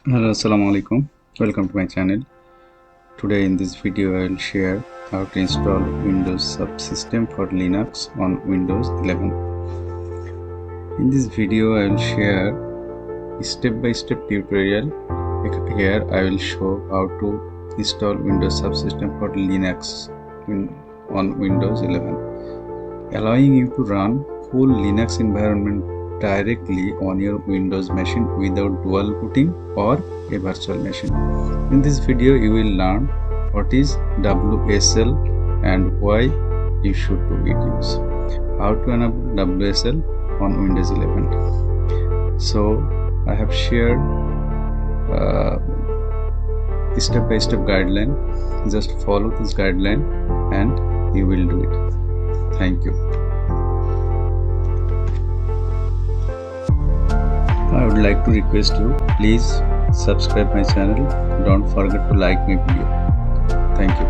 Hello, assalamu alaikum. Welcome to my channel. Today in this video I will share how to install Windows Subsystem for Linux on Windows 11. In this video I will share a step-by-step tutorial. Here I will show how to install Windows Subsystem for Linux on Windows 11, allowing you to run full Linux environment directly on your Windows machine without dual booting or a virtual machine. In this video you will learn what is WSL and why you should do it use. How to enable WSL on Windows 11. So I have shared step-by-step guideline. Just follow this guideline and you will do it. Thank you. I would like to request you, please subscribe my channel. Don't forget to like my video. Thank you.